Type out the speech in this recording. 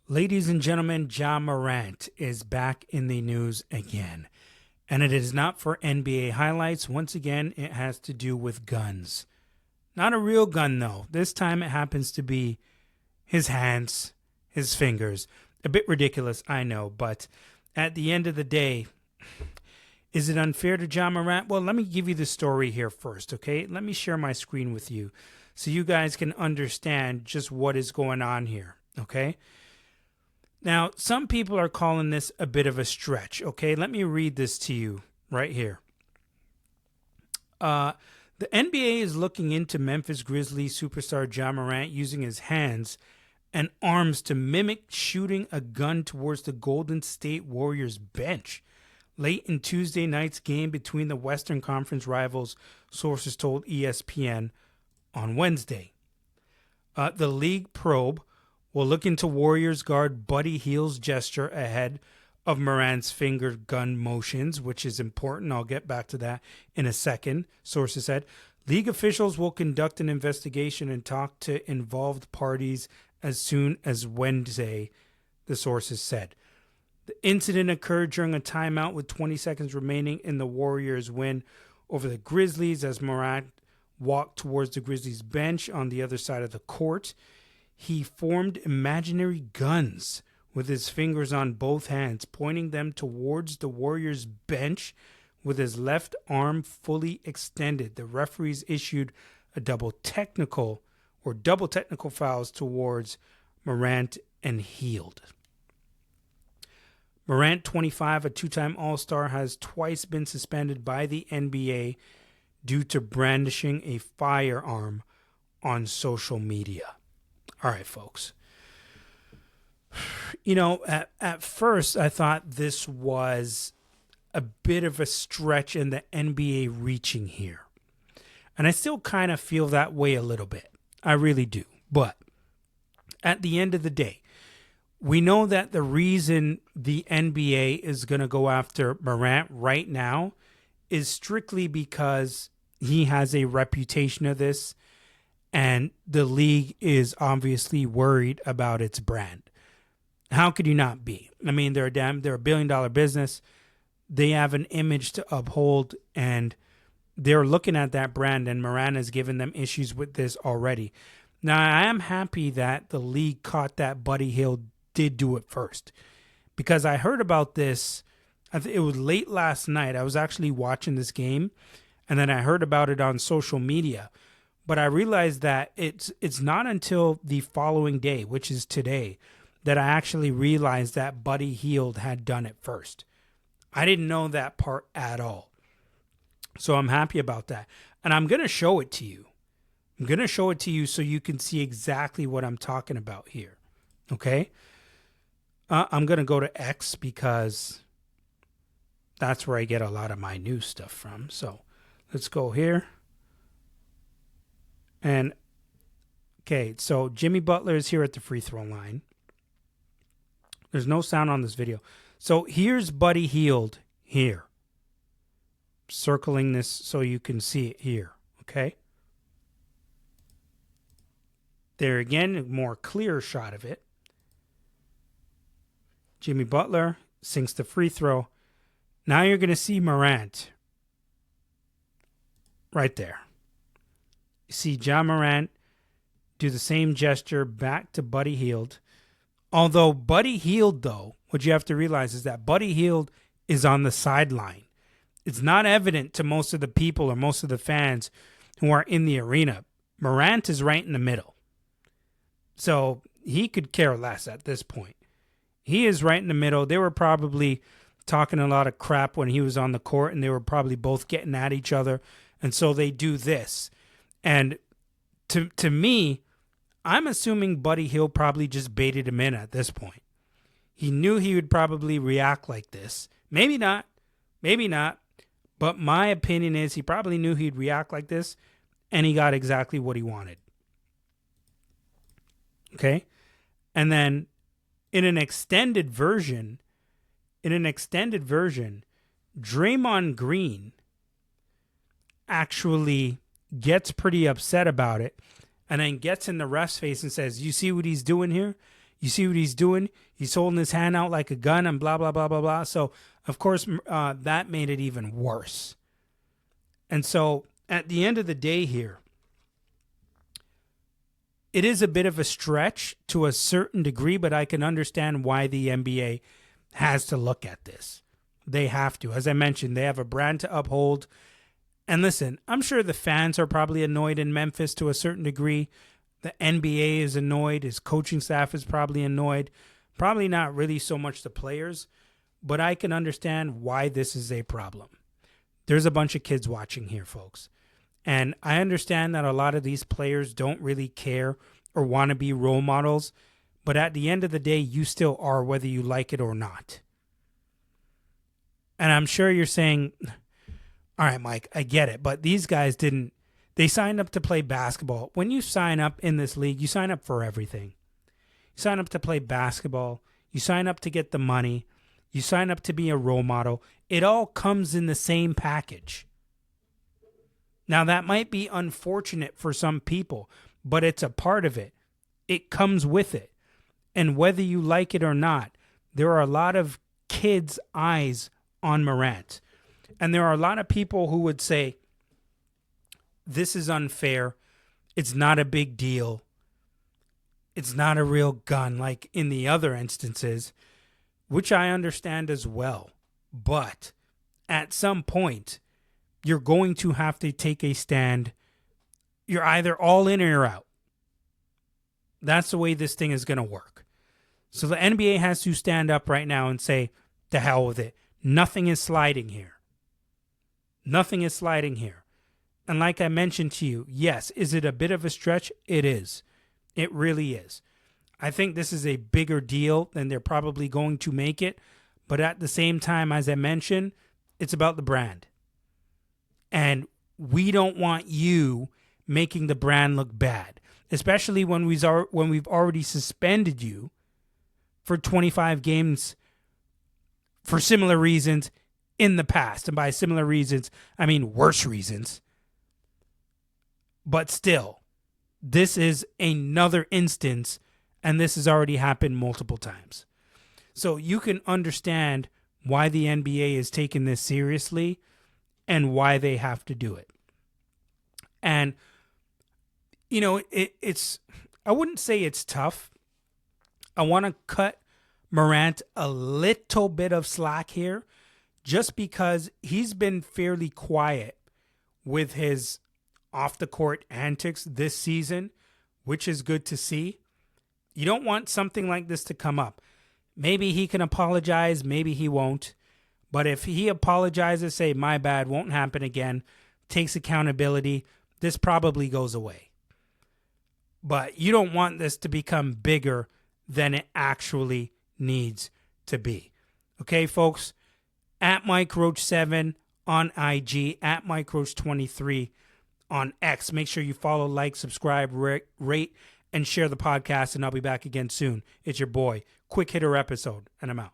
Ladies and gentlemen, Ja Morant is back in the news again. And it is not for NBA highlights. Once again, it has to do with guns. Not a real gun, though. This time it happens to be his hands, his fingers. A bit ridiculous, I know. But at the end of the day, is it unfair to Ja Morant? Well, let me give you the story here first, okay? Let me share my screen with you so you guys can understand just what is going on here, okay? Now, some people are calling this a bit of a stretch, okay? Let me read this to you right here. The NBA is looking into Memphis Grizzlies superstar Ja Morant using his hands and arms to mimic shooting a gun towards the Golden State Warriors bench late in Tuesday night's game between the Western Conference rivals, sources told ESPN on Wednesday. The league probe will look into Warriors guard Buddy Hield's gesture ahead of Morant's finger gun motions, which is important. I'll get back to that in a second, sources said. League officials will conduct an investigation and talk to involved parties as soon as Wednesday, the sources said. The incident occurred during a timeout with 20 seconds remaining in the Warriors' win over the Grizzlies as Morant walked towards the Grizzlies bench on the other side of the court. He formed imaginary guns with his fingers on both hands, pointing them towards the Warriors' bench with his left arm fully extended. The referees issued a double technical fouls towards Morant and Hield. Morant, 25, a two-time All-Star, has twice been suspended by the NBA due to brandishing a firearm on social media. All right, folks. You know, at first I thought this was a bit of a stretch in the NBA reaching here. And I still kind of feel that way a little bit. I really do. But at the end of the day, we know that the reason the NBA is going to go after Morant right now is strictly because he has a reputation of this. And the league is obviously worried about its brand. How could you not be? I mean, they're a billion-dollar business. They have an image to uphold, and they're looking at that brand, and Morant has given them issues with this already. Now, I am happy that the league caught that Buddy Hield did do it first, because I heard about this. It was late last night. I was actually watching this game, and then I heard about it on social media. But I realized that it's not until the following day, which is today, that I actually realized that Buddy Hield had done it first. I didn't know that part at all. So I'm happy about that. And I'm going to show it to you. I'm going to show it to you so you can see exactly what I'm talking about here. Okay? I'm going to go to X because that's where I get a lot of my news stuff from. So let's go here. And, okay, so Jimmy Butler is here at the free throw line. There's no sound on this video. So here's Buddy Hield here. Circling this so you can see it here, okay? There again, a more clear shot of it. Jimmy Butler sinks the free throw. Now you're going to see Morant right there. See Ja Morant do the same gesture back to Buddy Hield. Although Buddy Hield, though, what you have to realize is that Buddy Hield is on the sideline. It's not evident to most of the people or most of the fans who are in the arena. Morant is right in the middle. So he could care less at this point. He is right in the middle. They were probably talking a lot of crap when he was on the court, and they were probably both getting at each other. And so they do this. And to me, I'm assuming Buddy Hield probably just baited him in at this point. He knew he would probably react like this. Maybe not. Maybe not. But my opinion is he probably knew he'd react like this, and he got exactly what he wanted. Okay? And then in an extended version, Draymond Green actually gets pretty upset about it and then gets in the ref's face and says, "You see what he's doing here? You see what he's doing? He's holding his hand out like a gun and blah, blah, blah, blah, blah. So, of course, that made it even worse. And so, at the end of the day here, it is a bit of a stretch to a certain degree, but I can understand why the NBA has to look at this. They have to. As I mentioned, they have a brand to uphold. And listen, I'm sure the fans are probably annoyed in Memphis to a certain degree. The NBA is annoyed. His coaching staff is probably annoyed. Probably not really so much the players, but I can understand why this is a problem. There's a bunch of kids watching here, folks. And I understand that a lot of these players don't really care or want to be role models, but at the end of the day, you still are, whether you like it or not. And I'm sure you're saying, all right, Mike, I get it, but these guys didn't. They signed up to play basketball. When you sign up in this league, you sign up for everything. You sign up to play basketball. You sign up to get the money. You sign up to be a role model. It all comes in the same package. Now, that might be unfortunate for some people, but it's a part of it. It comes with it. And whether you like it or not, there are a lot of kids' eyes on Morant. And there are a lot of people who would say, this is unfair. It's not a big deal. It's not a real gun like in the other instances, which I understand as well. But at some point, you're going to have to take a stand. You're either all in or you're out. That's the way this thing is going to work. So the NBA has to stand up right now and say, to hell with it. Nothing is sliding here. Nothing is sliding here. And like I mentioned to you, yes, is it a bit of a stretch? It is. It really is. I think this is a bigger deal than they're probably going to make it. But at the same time, as I mentioned, it's about the brand. And we don't want you making the brand look bad, especially when we've already suspended you for 25 games for similar reasons in the past. And by similar reasons, I mean worse reasons. But still, this is another instance, and this has already happened multiple times. So you can understand why the NBA is taking this seriously and why they have to do it. And, you know, it's I wouldn't say it's tough. I want to cut Morant a little bit of slack here just because he's been fairly quiet with his off-the-court antics this season, which is good to see. You don't want something like this to come up. Maybe he can apologize, maybe he won't. But if he apologizes, say, my bad, won't happen again, takes accountability, this probably goes away. But you don't want this to become bigger than it actually needs to be. Okay, folks? At MikeRoach7 on IG, at MikeRoach23 on X. Make sure you follow, like, subscribe, rate, and share the podcast, and I'll be back again soon. It's your boy. Quick hitter episode, and I'm out.